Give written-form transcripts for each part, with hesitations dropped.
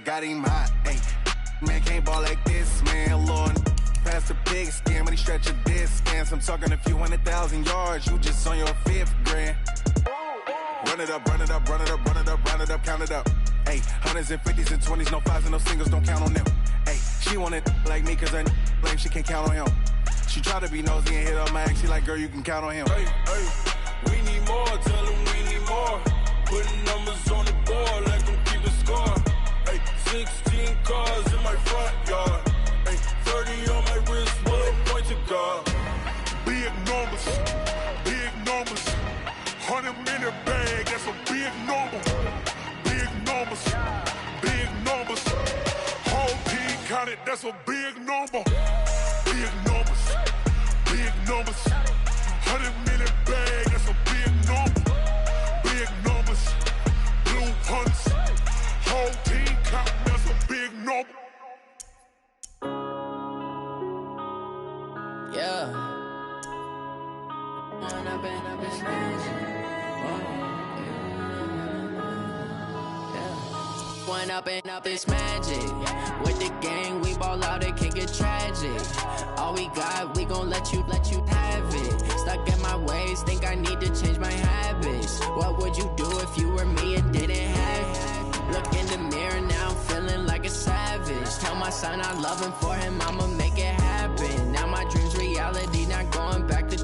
got him hot. Hey, man can't ball like this, man. Lord, past the big skin when he stretch a distance. I'm talking a few 100,000 yards. You just on your 5th grand. Run it up, run it up, run it up, run it up, run it up, count it up. Hey, hundreds and 50s and 20s, no 5s and no singles, don't count on them. Hey, she want it like me cause her blame, she can't count on him. She try to be nosy and hit up my ex, she like, girl, you can count on him. Hey, we need more, tell them we need more. Putting numbers on the board, let them keep the score. Hey, 16 cars in my front yard. Hey, 30 on my wrist, bullet point to God. Big numbers, big numbers. 100-minute bag, that's a big number. Big numbers, big numbers. Whole team counted, that's a big number. Big numbers, big numbers. 100-minute bag, that's a big number. Big numbers, blue hunts. Whole team counting, that's a big number. Yeah. One up and up is magic. With the gang, we ball out, it can get tragic. All we got, we gon' let you have it. Stuck in my ways, think I need to change my habits. What would you do if you were me and didn't have it? Look in the mirror now, I'm feeling like a savage. Tell my son I love him, for him I'ma make it happen. Now my dream's reality, not going back to.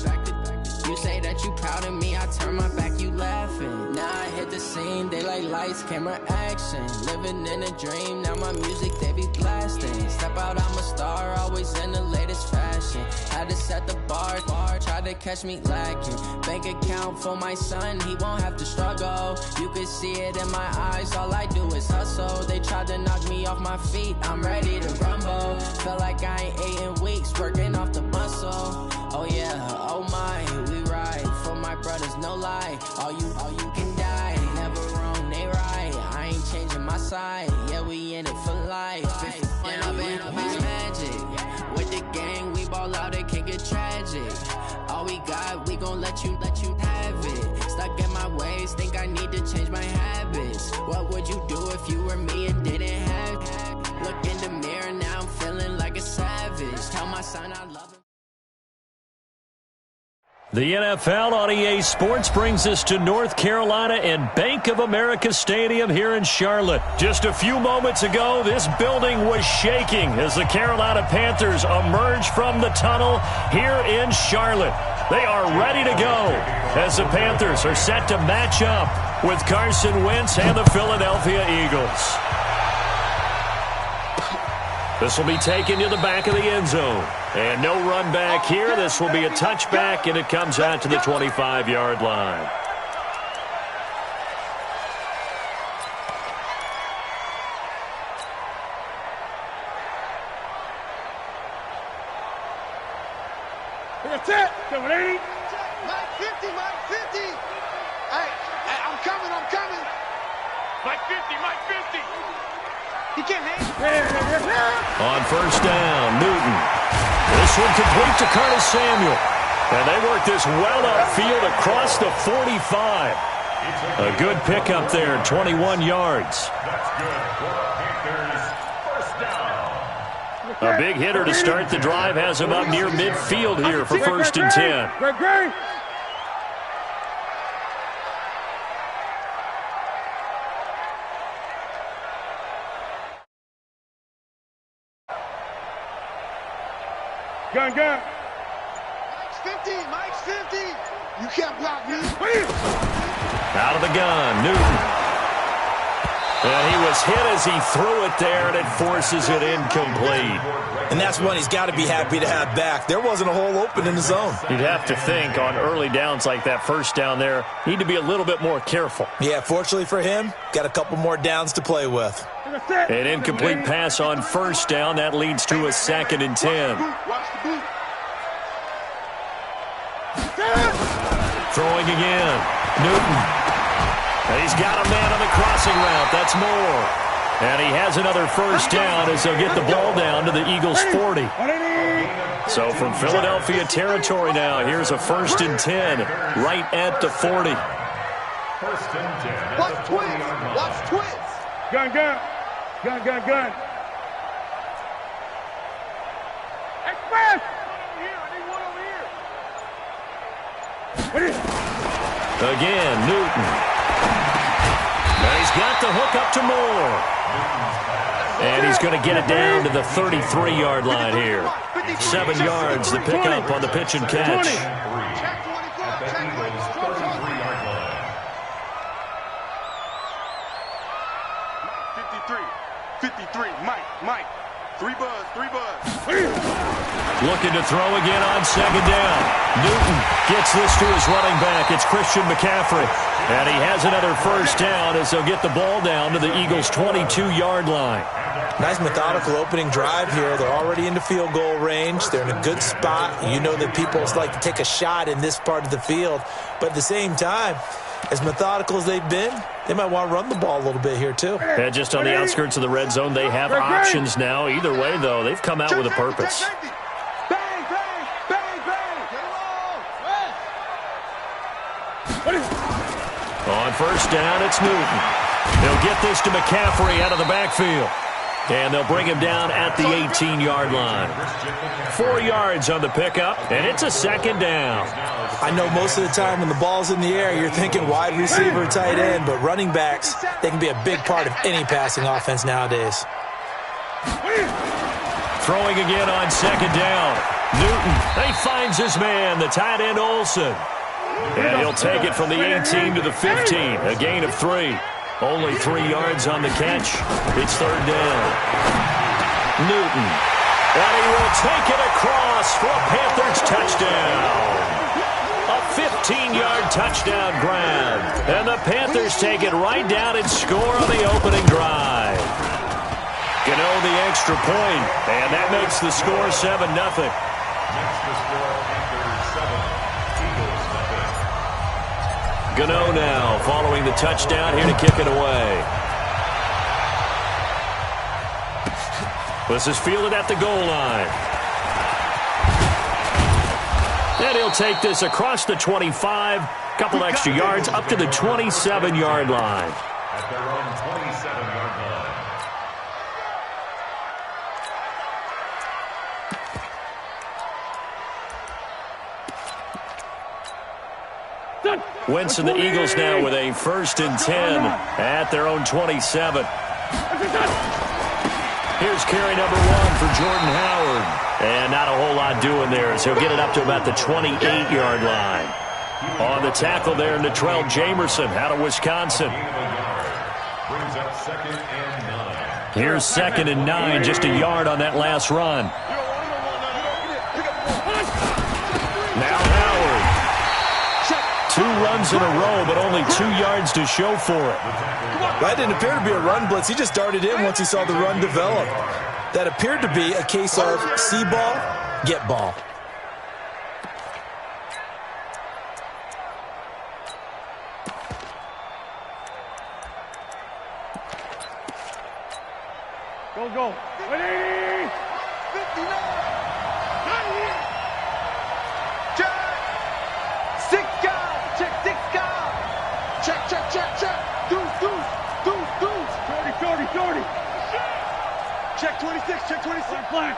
You say that you proud of me, I turn my back, you laughing. Now I hit the scene, they like lights, camera, action. Living in a dream, now my music, they be blasting. Step out, I'm a star, always in the latest fashion. Had to set the bar, tried to catch me lacking. Bank account for my son, he won't have to struggle. You can see it in my eyes, all I do is hustle. They tried to knock me off my feet, I'm ready to rumble. Felt like I ain't ate in weeks, working off the muscle. Oh yeah, oh my, we ride for my brothers, no lie. All you can die, never wrong, they right. I ain't changing my side, yeah, we in it for life. And I've been magic. With the gang, we ball out, it can get tragic. All we got, we gon' let you have it. Stuck in my ways, think I need to change my habits. What would you do if you were me and didn't have it? Look in the mirror, now I'm feeling like a savage. Tell my son I love him. The NFL on EA Sports brings us to North Carolina and Bank of America Stadium here in Charlotte. Just a few moments ago, this building was shaking as the Carolina Panthers emerge from the tunnel here in Charlotte. They are ready to go as the Panthers are set to match up with Carson Wentz and the Philadelphia Eagles. This will be taken to the back of the end zone. And no run back here. This will be a touchback, and it comes out to the 25-yard line. That's it. Number 80. Mike 50, Mike 50. Hey, I'm coming. Mike 50, Mike 50. He can't hang. On first down, Newton. This one complete to Curtis Samuel. And they work this well upfield across the 45. A good pickup there, 21 yards. A big hitter to start the drive has him up near midfield here for first and 10. Gun. Mike's 50, Mike's 50. You can't block me. Out of the gun, Newton. And he was hit as he threw it there, and it forces it incomplete. And that's one he's got to be happy to have back. There wasn't a hole open in the zone. You'd have to think on early downs like that first down there, need to be a little bit more careful. Yeah, fortunately for him, got a couple more downs to play with. An incomplete pass on first down. That leads to a second and 10. Throwing again. Newton. And he's got a man on the crossing route. That's Moore. And he has another first down as they'll get the ball down to the Eagles' 40. So from Philadelphia territory now, here's a first and 10 right at the 40. Watch twins. Watch twins. Gun. Gun, gun, gun. Express! I need one over here. Again, Newton. And he's got the hook up to Moore. And he's going to get it down to the 33-yard line here. 7 yards, the pickup on the pitch and catch. Mike. 3 buzz. Looking to throw again on second down. Newton gets this to his running back. It's Christian McCaffrey. And he has another first down as they'll get the ball down to the Eagles' 22-yard line. Nice methodical opening drive here. They're already into field goal range. They're in a good spot. You know that people like to take a shot in this part of the field. But at the same time, as methodical as they've been, they might want to run the ball a little bit here, too. And just on the outskirts of the red zone, they have options now. Either way, though, they've come out with a purpose. Bang, bang, bang, bang. On first down, it's Newton. They'll get this to McCaffrey out of the backfield. And they'll bring him down at the 18-yard line. 4 yards on the pickup, and it's a second down. I know most of the time when the ball's in the air, you're thinking wide receiver, tight end, but running backs, they can be a big part of any passing offense nowadays. Throwing again on second down. Newton, he finds his man, the tight end Olsen. And he'll take it from the 18 to the 15, a gain of 3. Only 3 yards on the catch. It's third down. Newton. And he will take it across for a Panthers touchdown. A 15-yard touchdown grab. And the Panthers take it right down and score on the opening drive. Gano the extra point, and that makes the score 7-0. Gano now following the touchdown here to kick it away. This is fielded at the goal line. And he'll take this across the 25, couple extra yards up to the 27-yard line. At their own 27-yard line. Wentz and the Eagles now with a 1st and 10 at their own 27. Here's carry number 1 for Jordan Howard. And not a whole lot doing there as he'll get it up to about the 28-yard line. On the tackle there, Natrell Jamerson out of Wisconsin. Brings up 2nd and 9. Here's 2nd and 9, just a yard on that last run. Now Howard. 2 runs in a row, but only 2 yards to show for it. That didn't appear to be a run blitz. He just darted in once he saw the run develop. That appeared to be a case of see ball, get ball. Go. 180. 59. 90. Check. 6 guys. Check 6 guys. Check. Deuce. 30. Check 26. Check 26. Flag.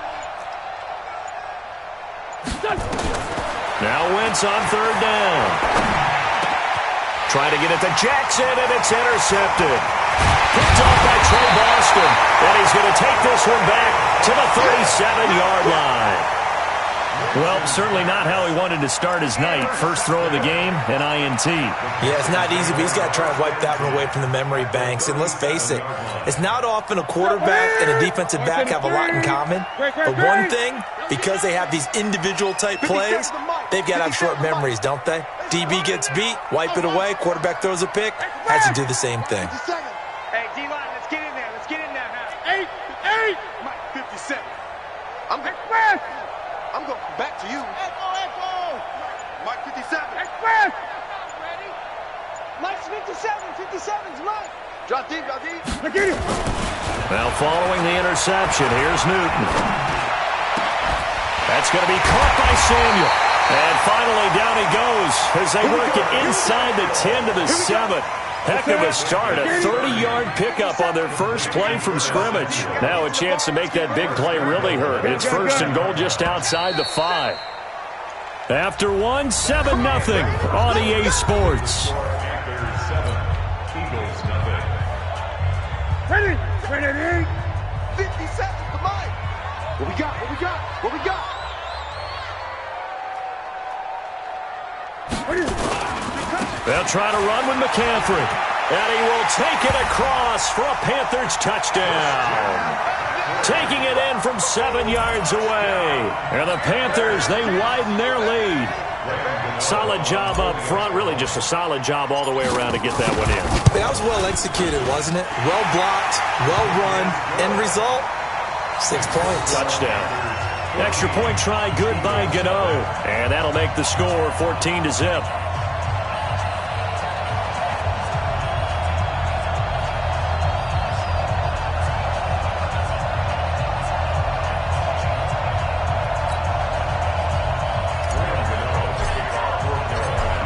Now Wentz on third down. Trying to get it to Jackson, and it's intercepted. Picked off by Trey Boston. And he's going to take this one back to the 37-yard line. Well, certainly not how he wanted to start his night. First throw of the game, an INT. Yeah, it's not easy, but he's got to try and wipe that one away from the memory banks. And let's face it, it's not often a quarterback and a defensive back have a lot in common. But one thing, because they have these individual type plays, they've got to have short memories, don't they? DB gets beat, wipe it away, quarterback throws a pick, has to do the same thing. Hey, D-line, let's get in there. 8. Mike, 57. I'm going back to you. Echo. Mike, 57. Express. Ready? Mike's 57. 57's Mike. Drop deep. Look at him. Now following the interception, here's Newton. That's going to be caught by Samuel. And finally down he goes as they work it inside the 10 to the 7. Heck of a start, a 30-yard pickup on their first play from scrimmage. Now a chance to make that big play really hurt. It's first and goal just outside the 5. After 1, 7-0 on EA Sports. Panthers 7, Eagles nothing. Ready? 50 seconds, come on. What we got? They'll try to run with McCaffrey. And he will take it across for a Panthers touchdown. Taking it in from 7 yards away. And the Panthers, they widen their lead. Solid job up front. Really just a solid job all the way around to get that one in. That was well executed, wasn't it? Well blocked, well run. End result, 6 points. Touchdown. Extra point try good by Gano. And that'll make the score 14-0.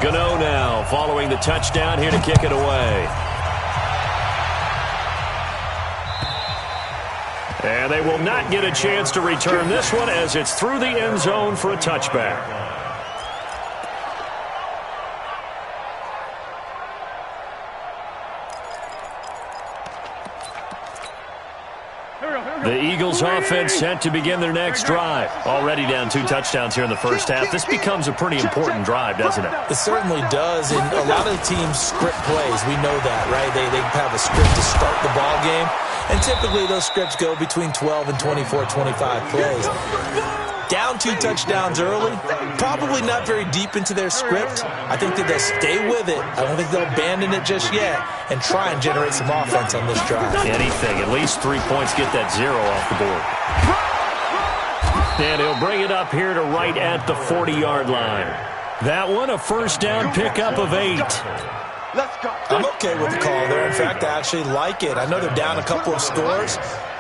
Gano now following the touchdown here to kick it away. And they will not get a chance to return this one as it's through the end zone for a touchback. The Eagles offense set to begin their next drive. Already down 2 touchdowns here in the first half. This becomes a pretty important drive, doesn't it? It certainly does, and a lot of the teams script plays. We know that, right? They have a script to start the ball game, and typically those scripts go between 12 and 24, 25 plays. Down 2 touchdowns early, probably not very deep into their script. I think that they'll stay with it. I don't think they'll abandon it just yet and try and generate some offense on this drive. Anything, at least 3 points, get that 0 off the board. And he'll bring it up here to right at the 40-yard line. That one, a first down pickup of 8. I'm okay with the call there. In fact, I actually like it. I know they're down a couple of scores,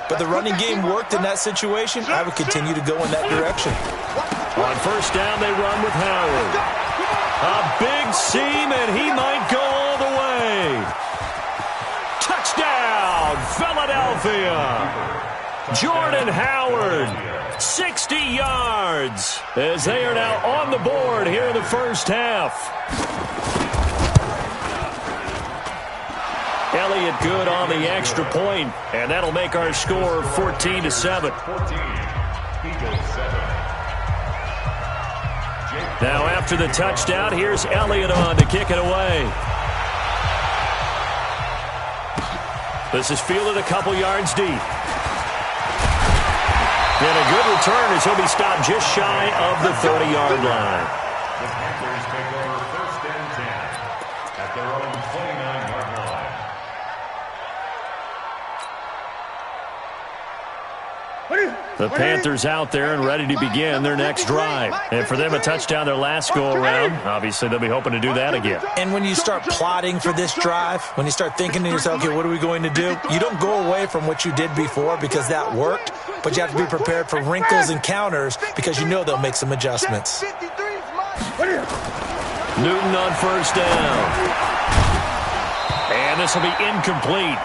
but the running game worked in that situation. I would continue to go in that direction. On first down, they run with Howard. A big seam, and he might go all the way. Touchdown, Philadelphia. Jordan Howard, 60 yards, as they are now on the board here in the first half. Elliott good on the extra point, and that'll make our score 14-7. 14, Eagles 7. Now after the touchdown, here's Elliott on to kick it away. This is fielded a couple yards deep. And a good return as he'll be stopped just shy of the 30-yard line. The Panthers take over first and 10 at their own 29-yard line. The Panthers out there and ready to begin their next drive. And for them, a touchdown their last go-around. Obviously, they'll be hoping to do that again. And when you start plotting for this drive, when you start thinking to yourself, okay, what are we going to do? You don't go away from what you did before because that worked, but you have to be prepared for wrinkles and counters because you know they'll make some adjustments. Newton on first down. And this will be incomplete.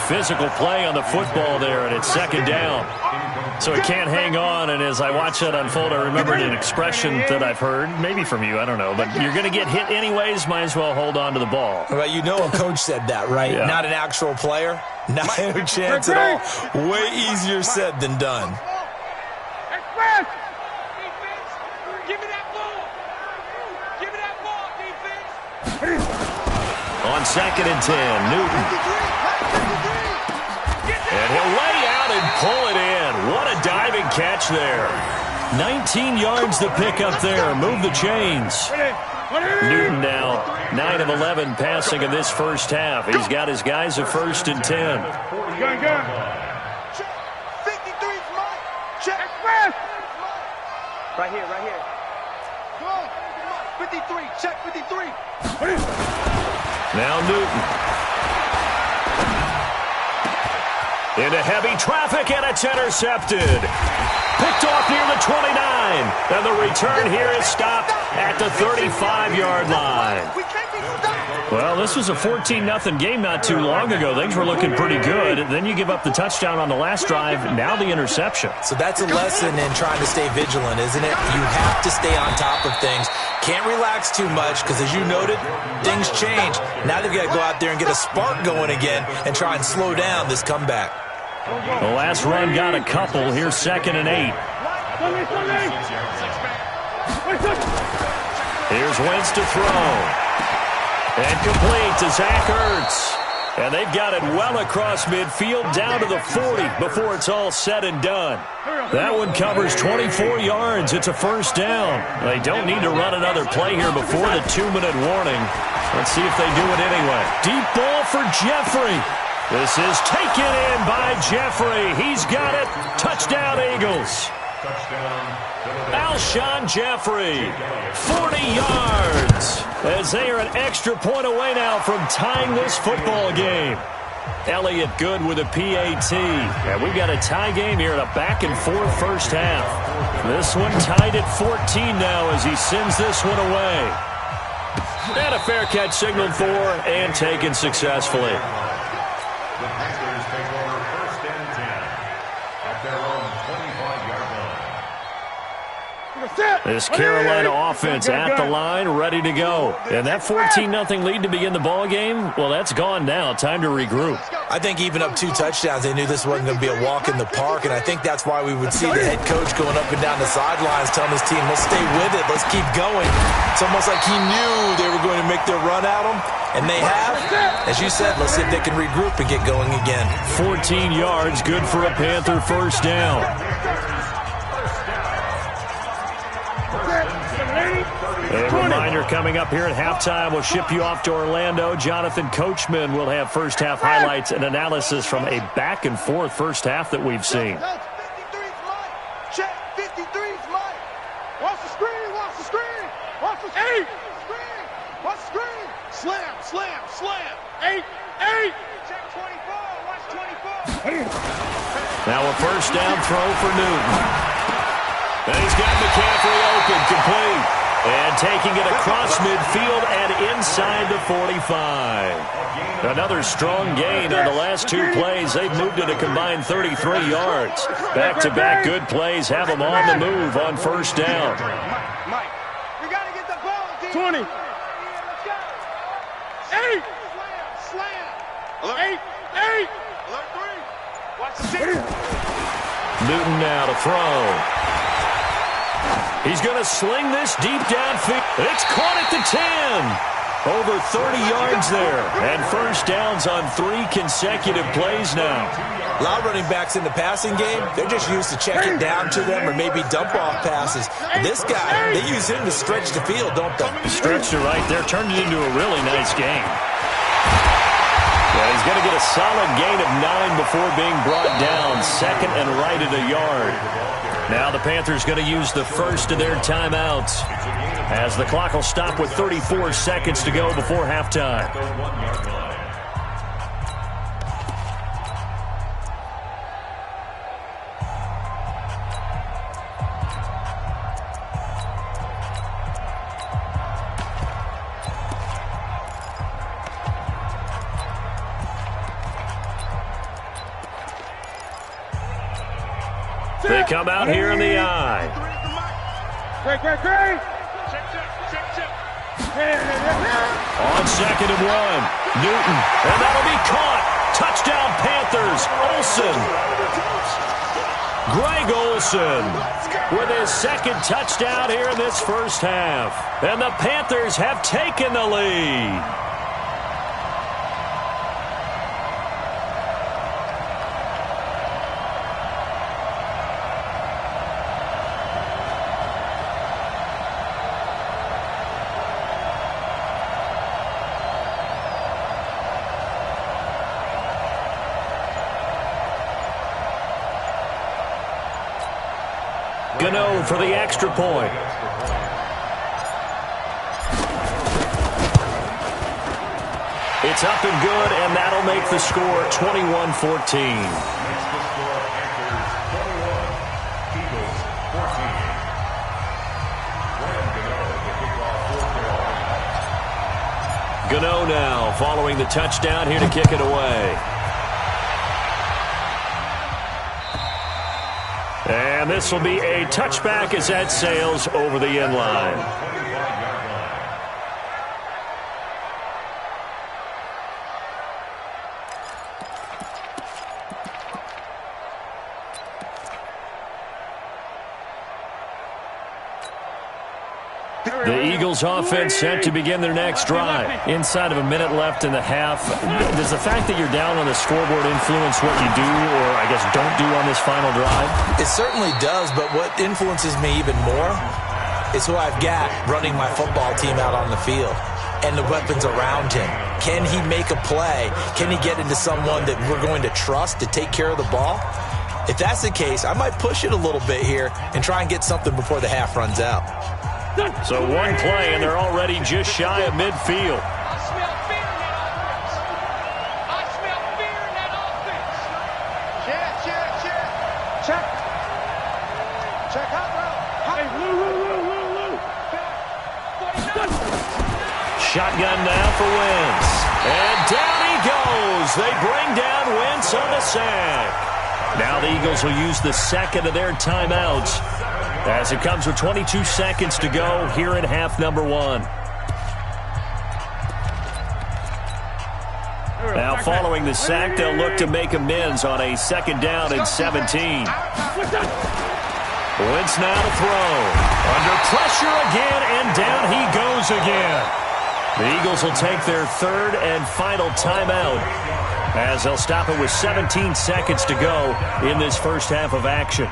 Physical play on the football there, and it's second down. So he can't hang on, and as I watch that unfold, I remembered an expression that I've heard, maybe from you, I don't know, but you're going to get hit anyways, might as well hold on to the ball. Well, you know a coach said that, right? Yeah. Not an actual player. Not a chance at all. Way easier said than done. Express! Defense, give me that ball. Give me that ball, defense. On second and 10, Newton. And he'll lay out and pull it in. What a diving catch there. 19 yards to pick up there. Move the chains. Newton now 9 of 11 passing in this first half. He's got his guys at first and 10. Gun. 53's mine. Check. Express. Right here. Come on. 53. Check 53. Now Newton. Into heavy traffic, and it's intercepted. Picked off near the 29. And the return here is stopped at the 35-yard line. Well, this was a 14-0 game not too long ago. Things were looking pretty good. Then you give up the touchdown on the last drive. Now the interception. So that's a lesson in trying to stay vigilant, isn't it? You have to stay on top of things. Can't relax too much because, as you noted, things change. Now they've got to go out there and get a spark going again and try and slow down this comeback. The last run got a couple. Here's 2nd and 8. Here's Wentz to throw. And complete to Zach Ertz. And they've got it well across midfield down to the 40 before it's all said and done. That one covers 24 yards. It's a first down. They don't need to run another play here before the 2-minute warning. Let's see if they do it anyway. Deep ball for Jeffrey. This is taken in by Jeffrey. He's got it. Touchdown, Eagles. Alshon Jeffrey, 40 yards, as they are an extra point away now from tying this football game. Elliott good with a PAT. And we've got a tie game here in a back-and-forth first half. This one tied at 14 now as he sends this one away. And a fair catch signaled for and taken successfully. The Panthers take over 1st and 10 at their own 25-yard line. This Carolina offense at the line, ready to go. And that 14-0 lead to begin the ball game, well, that's gone now. Time to regroup. I think even up 2 touchdowns, they knew this wasn't going to be a walk in the park, and I think that's why we would see the head coach going up and down the sidelines telling his team, let's stay with it, let's keep going. It's almost like he knew they were going to make their run at him, and they have. As you said, let's see if they can regroup and get going again. 14 yards, good for a Panther first down. A reminder coming up here at halftime. We'll ship you off to Orlando. Jonathan Coachman will have first half highlights and analysis from a back-and-forth first half that we've seen. 53's Mike. Check. 53's Mike. Watch the screen. Watch the screen. Watch the screen. Watch the screen. Slam, slam, slam. 8. Check 24. Watch 24. Now a first down throw for Newton. And he's got McCaffrey open, complete. And taking it across midfield and inside the 45. Another strong gain on the last 2 plays. They've moved it a combined 33 yards. Back-to-back good plays have them on the move on first down. Mike, we got to get the ball. 20. Let's go. 8. Slam. Alert. 8. Alert 3. Watch the 6. Newton now to throw. He's going to sling this deep downfield. It's caught at the 10. Over 30 yards there. And first downs on 3 consecutive plays now. A lot of running backs in the passing game, they're just used to check it down to them or maybe dump off passes. This guy, they use him to stretch the field, don't they? Stretched it right there, turned it into a really nice game. Yeah, he's going to get a solid gain of 9 before being brought down. Second and right at a yard. Now the Panthers going to use the first of their timeouts as the clock will stop with 34 seconds to go before halftime. They come out here in the eye. Great. Check. On 2nd and 1, Newton, and that'll be caught. Touchdown Panthers, Olsen. Greg Olsen with his 2nd touchdown here in this first half. And the Panthers have taken the lead. Gano for the extra point. It's up and good, and that'll make the score 21-14. following the touchdown here to kick it away. And this will be a touchback as that sails over the end line. The Eagles offense set to begin their next drive. Inside of a minute left in the half, does the fact that you're down on the scoreboard influence what you do, or I guess don't do on this final drive? It certainly does, but what influences me even more is who I've got running my football team out on the field and the weapons around him. Can he make a play? Can he get into someone that we're going to trust to take care of the ball? If that's the case, I might push it a little bit here and try and get something before the half runs out. So one play, and they're already just shy of midfield. I smell fear in that offense. I smell fear in that offense. Check. Check out, bro. Hey, Lou. Shotgun now for Wentz. And down he goes. They bring down Wentz on the sack. Now the Eagles will use the second of their timeouts, as it comes with 22 seconds to go here in half number one. Now following the sack, they'll look to make amends on a second down and 17. Wentz now to throw. Under pressure again, and down he goes again. The Eagles will take their third and final timeout, as they'll stop it with 17 seconds to go in this first half of action.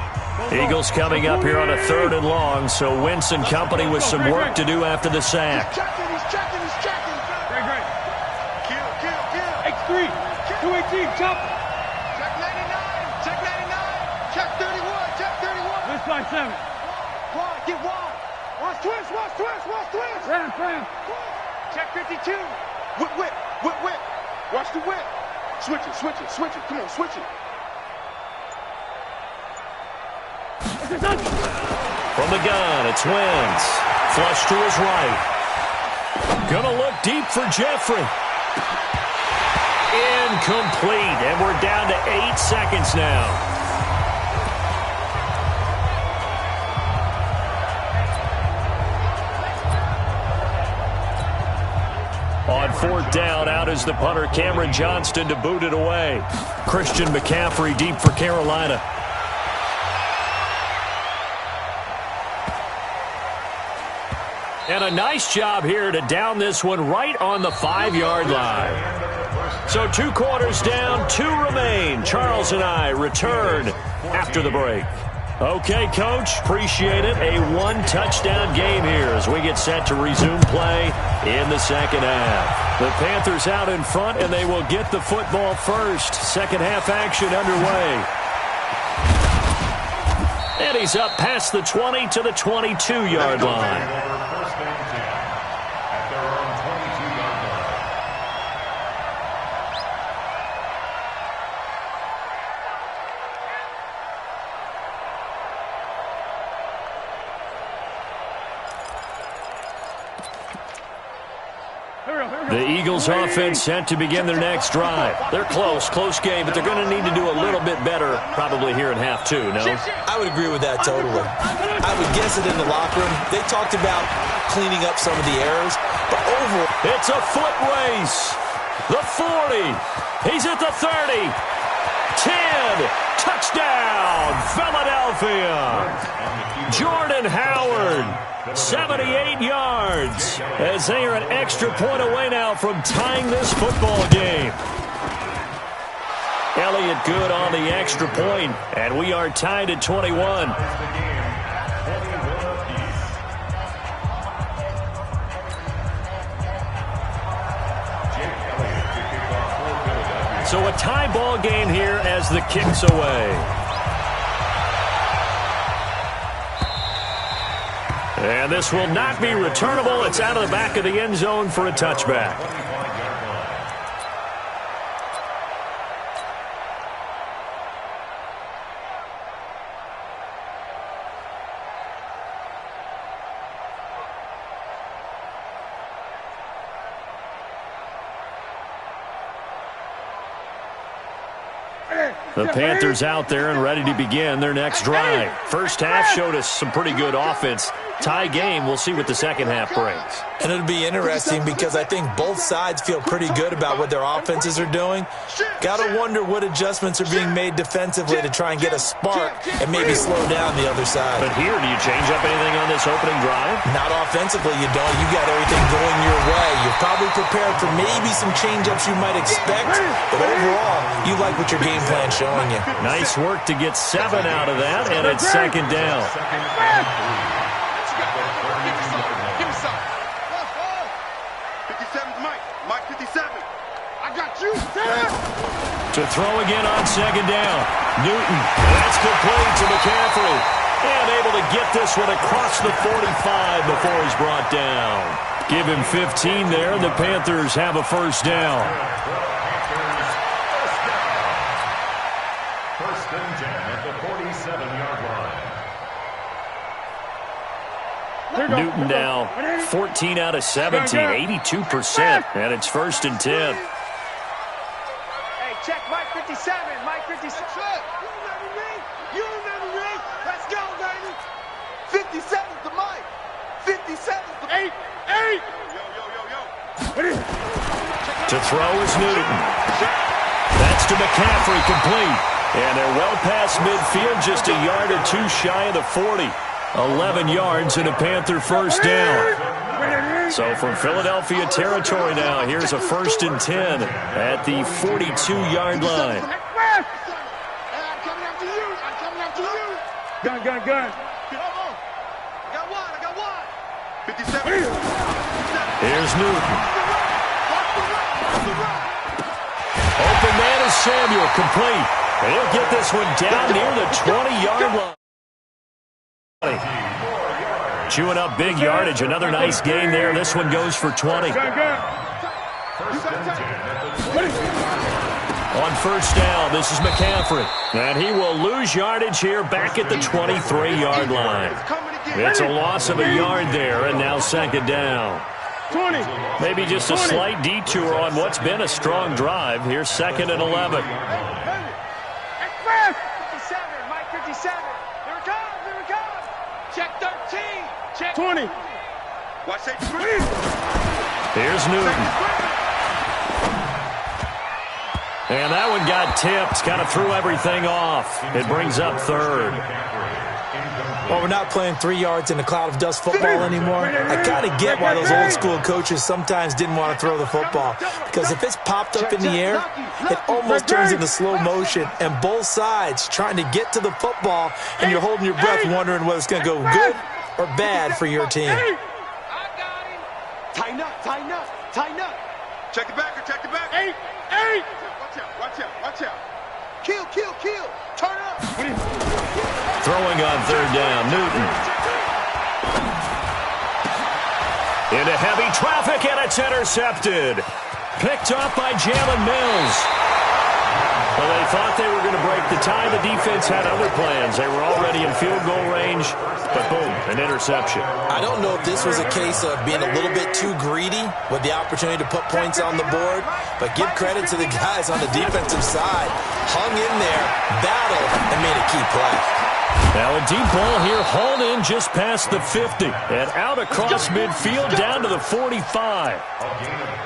Eagles coming up here on a third and long, so Wentz and company with some work to do after the sack. He's checking. Great. Kill. X3, 218, chop. Check 99. Check 31. This by 7. Wide, get wide. Watch twist. Ram. Check 52. Whip. Watch the whip. Switch it. Come on, switch it. From the gun, it's Wentz. Flush to his right. Gonna look deep for Jeffrey. Incomplete, and we're down to 8 seconds now. On fourth down, out is the punter, Cameron Johnston, to boot it away. Christian McCaffrey deep for Carolina. And a nice job here to down this one right on the 5-yard line. So 2 quarters down, 2 remain. Charles and I return after the break. Okay, Coach, appreciate it. A 1-touchdown game here as we get set to resume play in the second half. The Panthers out in front, and they will get the football first. Second half action underway. And he's up past the 20 to the 22-yard line. The Eagles offense set to begin their next drive. They're close game, but they're going to need to do a little bit better probably here in half two, no? I would agree with that totally. I would guess it in the locker room. They talked about cleaning up some of the errors, but overall, it's a foot race. The 40. He's at the 30. 10. Touchdown, Philadelphia. Jordan Howard, 78 yards, as they are an extra point away now from tying this football game. Elliott good on the extra point, and we are tied at 21. So a tie ball game here as the kick's away. And this will not be returnable. It's out of the back of the end zone for a touchback. The Panthers out there and ready to begin their next drive. First half showed us some pretty good offense. Tie game, we'll see what the second half brings. And it'll be interesting because I think both sides feel pretty good about what their offenses are doing. Got to wonder what adjustments are being made defensively to try and get a spark and maybe slow down the other side. But here, do you change up anything on this opening drive? Not offensively, you don't. You got everything going your way. You're probably prepared for maybe some change-ups you might expect, but overall, you like what your game plan's showing you. Nice work to get 7 out of that, and it's second down. To throw again on second down. Newton, that's complete to McCaffrey. And able to get this one across the 45 before he's brought down. Give him 15 there, and the Panthers have a first down. First and 10 at the 47-yard line. Newton now 14 out of 17, 82%, and it's first and 10. Check Mike 57, Mike 57. You remember me? Let's go, baby. 57's the Mike. 57's the 8. Yo. To throw is Newton. That's to McCaffrey, complete. And they're well past midfield, just a yard or two shy of the 40. 11 yards and a Panther first down. So from Philadelphia territory now, here's a first and 10 at the 42-yard line. I'm coming after you. Gun. I got one. 57. Here's Newton. Open man is Samuel, complete. And he'll get this one down near the 20-yard line. Chewing up big yardage. Another nice gain there. This one goes for 20. On first down, this is McCaffrey. And he will lose yardage here back at the 23-yard line. It's a loss of a yard there, and now second down. 20. Maybe just a slight detour on what's been a strong drive. Here's second and 11. 57, Mike 57. Here it comes. Check 13. Check 20. Watch that. Here's Newton. And that one got tipped. Kind of threw everything off. It brings up third. Well, we're not playing 3 yards in a cloud of dust football anymore. I kind of get why those old school coaches sometimes didn't want to throw the football. Because if it's popped up in the air, it almost turns into slow motion. And both sides trying to get to the football, and you're holding your breath wondering whether it's going to go good or bad for your team. I got him. Tighten up. Check it back. 8. Watch out. Kill. Turn up. Throwing on third down, Newton. Into heavy traffic, and it's intercepted. Picked up by Jalen Mills. Well, they thought they were going to break the tie. The defense had other plans. They were already in field goal range, but boom, an interception. I don't know if this was a case of being a little bit too greedy with the opportunity to put points on the board, but give credit to the guys on the defensive side. Hung in there, battled, and made a key play. Now a deep ball here, hauled in just past the 50. And out across midfield, down to the 45.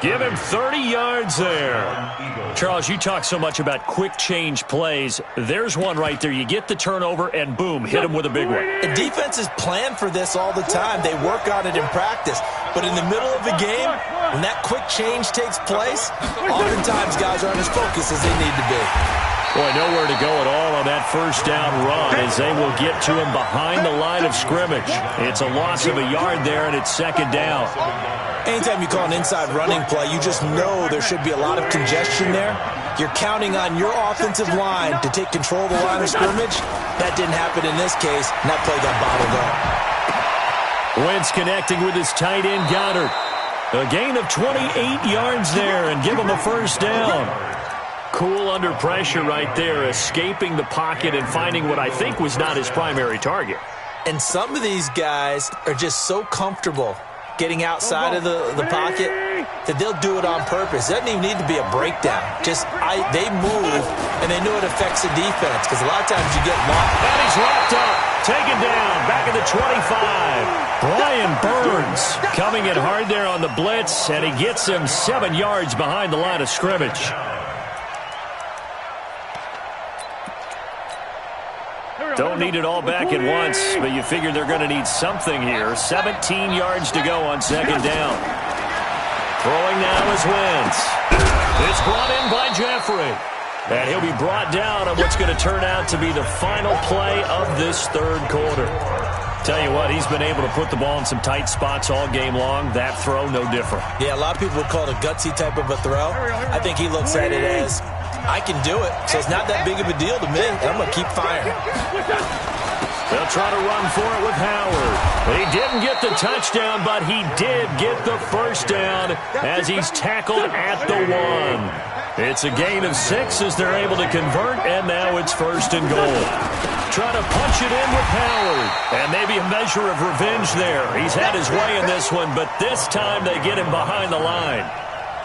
Give him 30 yards there. Charles, you talk so much about quick change plays. There's one right there. You get the turnover, and boom, hit him with a big one. The defenses plan for this all the time. They work on it in practice. But in the middle of the game, when that quick change takes place, oftentimes guys aren't as focused as they need to be. Boy, nowhere to go at all on that first down run as they will get to him behind the line of scrimmage. It's a loss of a yard there, and it's second down. Anytime you call an inside running play, you just know there should be a lot of congestion there. You're counting on your offensive line to take control of the line of scrimmage. That didn't happen in this case, and that play got bottled up. Wentz connecting with his tight end, Goddard. A gain of 28 yards there and give him a first down. Cool under pressure right there, escaping the pocket and finding what I think was not his primary target. And some of these guys are just so comfortable getting outside of the pocket that they'll do it on purpose. It doesn't even need to be a breakdown. Just they move, and they know it affects the defense because a lot of times you get locked. And he's wrapped up, taken down, back at the 25. Brian Burns coming in hard there on the blitz, and he gets him 7 yards behind the line of scrimmage. Don't need it all back at once, but you figure they're going to need something here. 17 yards to go on second down. Throwing now is Wentz. It's brought in by Jeffrey. And he'll be brought down on what's going to turn out to be the final play of this third quarter. Tell you what, he's been able to put the ball in some tight spots all game long. That throw, no different. Yeah, a lot of people would call it a gutsy type of a throw. I think he looks at it as, I can do it, so it's not that big of a deal to me, and I'm going to keep firing. They'll try to run for it with Howard. He didn't get the touchdown, but he did get the first down as he's tackled at the 1. It's a gain of 6 as they're able to convert, and now it's 1st and goal. Trying to punch it in with Howard, and maybe a measure of revenge there. He's had his way in this one, but this time they get him behind the line.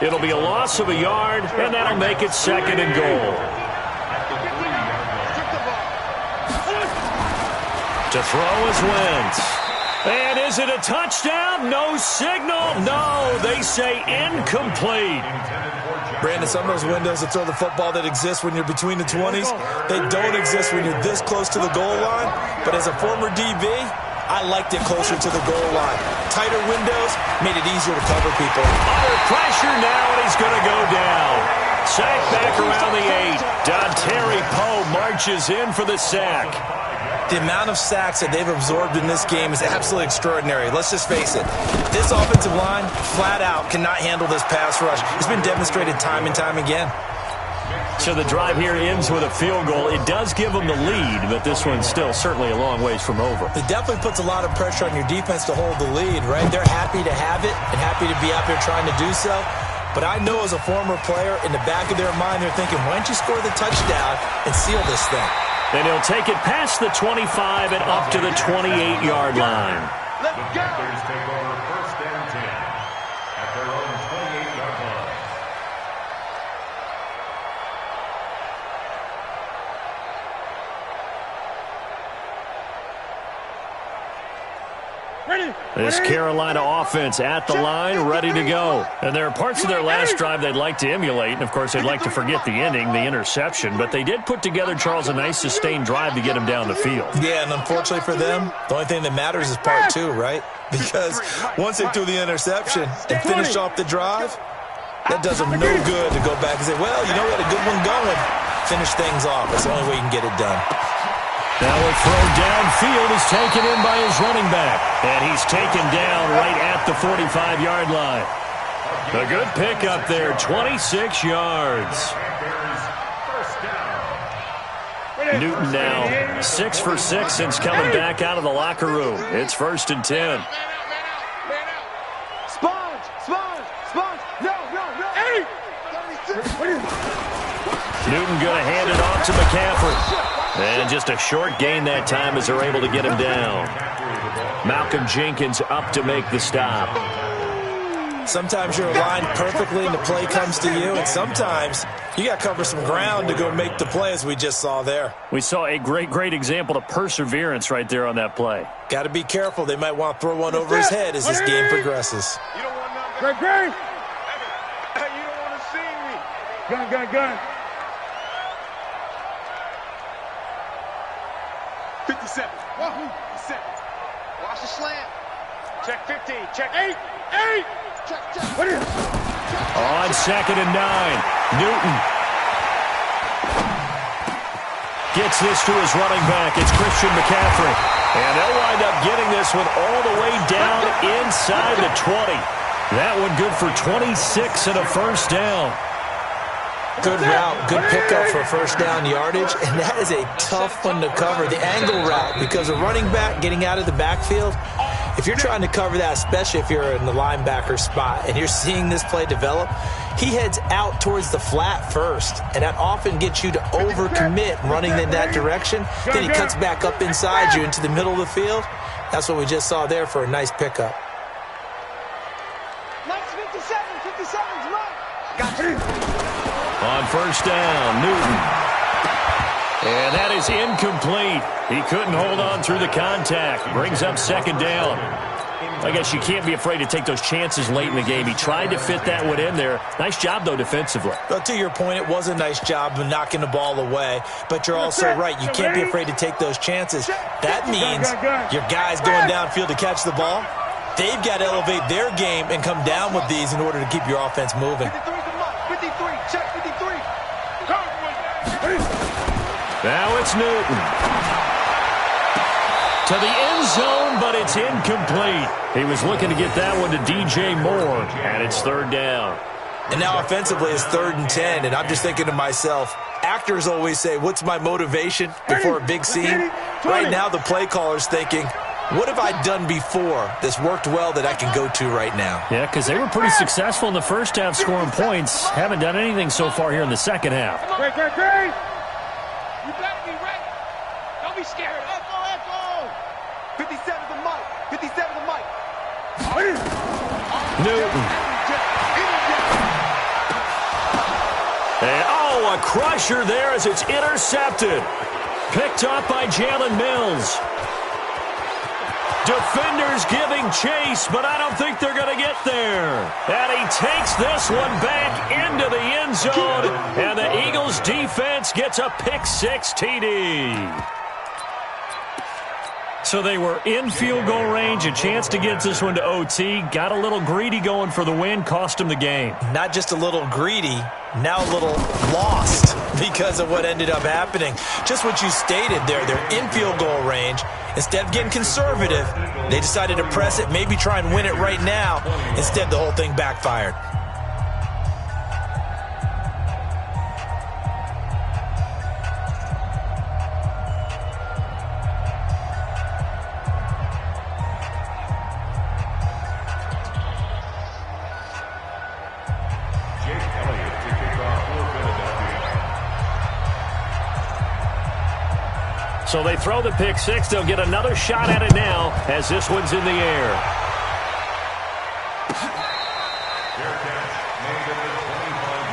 It'll be a loss of a yard, and that'll make it 2nd and goal. To throw is Wentz. And is it a touchdown? No signal. No, they say incomplete. Brandon, some of those windows to throw the football that exist when you're between the 20s, they don't exist when you're this close to the goal line. But as a former DB, I liked it closer to the goal line. Tighter windows made it easier to cover people. Under pressure now, and he's going to go down. Sack back around the 8. Dontari Poe marches in for the sack. The amount of sacks that they've absorbed in this game is absolutely extraordinary. Let's just face it. This offensive line, flat out, cannot handle this pass rush. It's been demonstrated time and time again. So the drive here ends with a field goal. It does give them the lead, but this one's still certainly a long ways from over. It definitely puts a lot of pressure on your defense to hold the lead, right? They're happy to have it and happy to be out there trying to do so. But I know as a former player, in the back of their mind, they're thinking, why don't you score the touchdown and seal this thing? And he'll take it past the 25 and up to the 28-yard line. The Panthers take over 1st and 10 at their own 28-yard line. This Carolina offense at the line, ready to go. And there are parts of their last drive they'd like to emulate. And, of course, they'd like to forget the ending, the interception. But they did put together, Charles, a nice sustained drive to get him down the field. Yeah, and unfortunately for them, the only thing that matters is part 2, right? Because once they threw the interception and finished off the drive, that does them no good to go back and say, well, you know, we had a good one going. Finish things off. That's the only way you can get it done. Now a throw downfield is taken in by his running back. And he's taken down right at the 45-yard line. A good pickup there, 26 yards. Newton now 6 for 6 since coming back out of the locker room. It's 1st and 10. Sponge! No! Hey! Newton going to hand it off to McCaffrey. And just a short gain that time as they're able to get him down. Malcolm Jenkins up to make the stop. Sometimes you're aligned perfectly and the play comes to you, and sometimes you got to cover some ground to go make the play, as we just saw there. We saw a great example of perseverance right there on that play. Got to be careful. They might want to throw one over his head as this game progresses. You don't want nothing. Hey, you don't want to see me. Gun. 57. 57. Watch the slant. Check 15. Check 8. Check. On 2nd and 9. Newton gets this to his running back. It's Christian McCaffrey. And they'll wind up getting this one all the way down inside the 20. That one good for 26 and a first down. Good route, good pickup for first down yardage, and that is a tough one to cover, the angle route, because a running back getting out of the backfield, if you're trying to cover that, especially if you're in the linebacker spot and you're seeing this play develop, he heads out towards the flat first, and that often gets you to overcommit running in that direction. Then he cuts back up inside you into the middle of the field. That's what we just saw there for a nice pickup. Nice 57. On first down, Newton. And that is incomplete. He couldn't hold on through the contact. Brings up second down. I guess you can't be afraid to take those chances late in the game. He tried to fit that one in there. Nice job, though, defensively. Well, to your point, it was a nice job of knocking the ball away. But you're also right. You can't be afraid to take those chances. That means your guys going downfield to catch the ball, they've got to elevate their game and come down with these in order to keep your offense moving. 53, check 53. Now it's Newton. To the end zone, but it's incomplete. He was looking to get that one to DJ Moore, and it's third down. And now offensively it's 3rd and 10, and I'm just thinking to myself, actors always say, what's my motivation before a big scene? Right now the play caller's thinking, what have I done before that's worked well that I can go to right now? Yeah, because they were pretty successful in the first half scoring points. Haven't done anything so far here in the second half. Great. You better be ready. Don't be scared. Echo. 57 the mic. 57 the mic. Newton. And, a crusher there as it's intercepted. Picked up by Jalen Mills. Defenders giving chase, but I don't think they're going to get there. And he takes this one back into the end zone, and the Eagles defense gets a pick-6 TD. So they were in field goal range, a chance to get this one to OT. Got a little greedy going for the win, cost him the game. Not just a little greedy, now a little lost because of what ended up happening. Just what you stated there, they're in field goal range. Instead of getting conservative, they decided to press it, maybe try and win it right now. Instead, the whole thing backfired. So they throw the pick-6. They'll get another shot at it now as this one's in the air.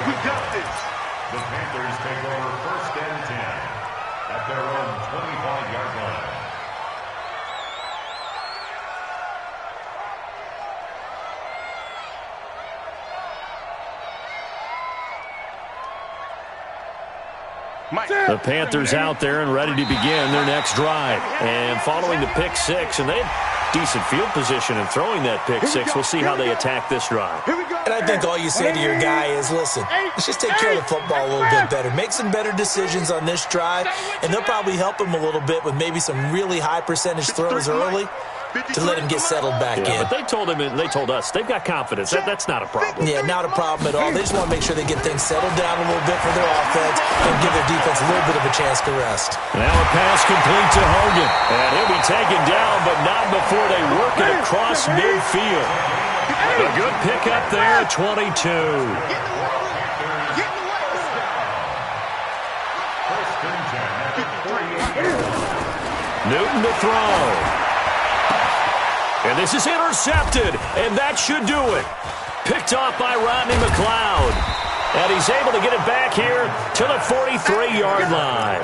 We got this. The Panthers take over 1st and 10 at their own 25-yard line. The Panthers out there and ready to begin their next drive. And following the pick-6, and they had decent field position in throwing that pick-6. We'll see how they attack this drive. And I think all you say to your guy is, listen, let's just take care of the football a little bit better. Make some better decisions on this drive, and they'll probably help him a little bit with maybe some really high-percentage throws early to let him get settled back in. But they told him, and they told us, they've got confidence. That's not a problem. Yeah, not a problem at all. They just want to make sure they get things settled down a little bit for their offense and give their defense a little bit of a chance to rest. Now a pass complete to Hogan. And he'll be taken down, but not before they work it across midfield. A good pickup there at 22. Newton to throw. And this is intercepted, and that should do it. Picked off by Rodney McLeod. And he's able to get it back here to the 43-yard line.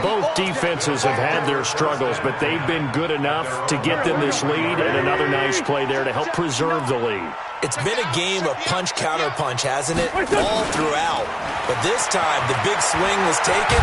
Both defenses have had their struggles, but they've been good enough to get them this lead, and another nice play there to help preserve the lead. It's been a game of punch-counter-punch, hasn't it? All throughout. But this time, the big swing was taken,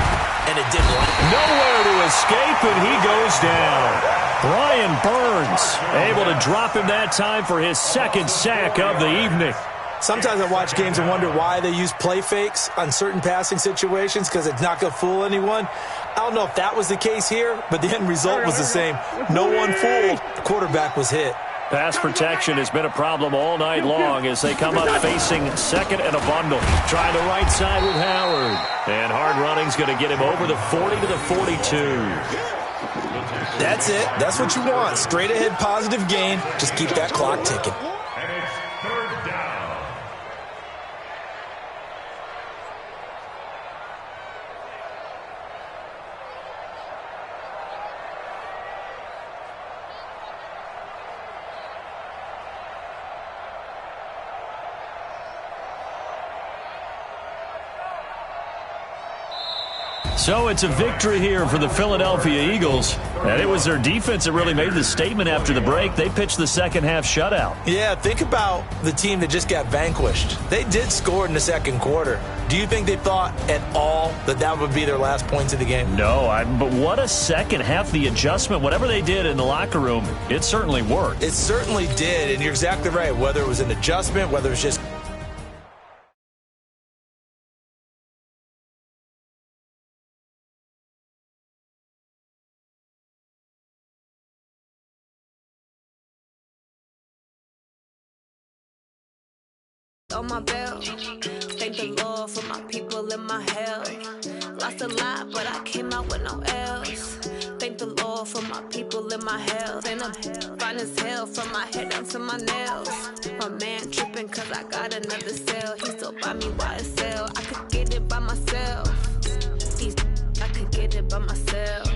and it didn't land. Nowhere to escape, and he goes down. Brian Burns able to drop him that time for his 2nd sack of the evening. Sometimes I watch games and wonder why they use play fakes on certain passing situations because it's not going to fool anyone. I don't know if that was the case here, but the end result was the same. No one fooled. The quarterback was hit. Pass protection has been a problem all night long as they come up facing 2nd and a bundle. Trying the right side with Howard. And hard running's going to get him over the 40 to the 42. That's it. That's what you want. Straight ahead positive gain. Just keep that clock ticking. And it's 3rd down. So it's a victory here for the Philadelphia Eagles. And it was their defense that really made the statement after the break. They pitched the second-half shutout. Yeah, think about the team that just got vanquished. They did score in the second quarter. Do you think they thought at all that that would be their last points of the game? No, but what a second half. The adjustment, whatever they did in the locker room, it certainly worked. It certainly did, and you're exactly right. Whether it was an adjustment, whether it was just on my belt. Thank the Lord for my people in my hell. Lost a lot, but I came out with no L's. Thank the Lord for my people in my hell. And I'm fine as hell from my head down to my nails. My man tripping cause I got another sale. He still buy me YSL. I could get it by myself. I could get it by myself.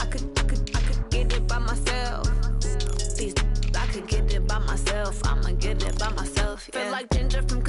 I could get it by myself. I could get it by myself. I'ma get it by myself. Yeah. Feel like ginger from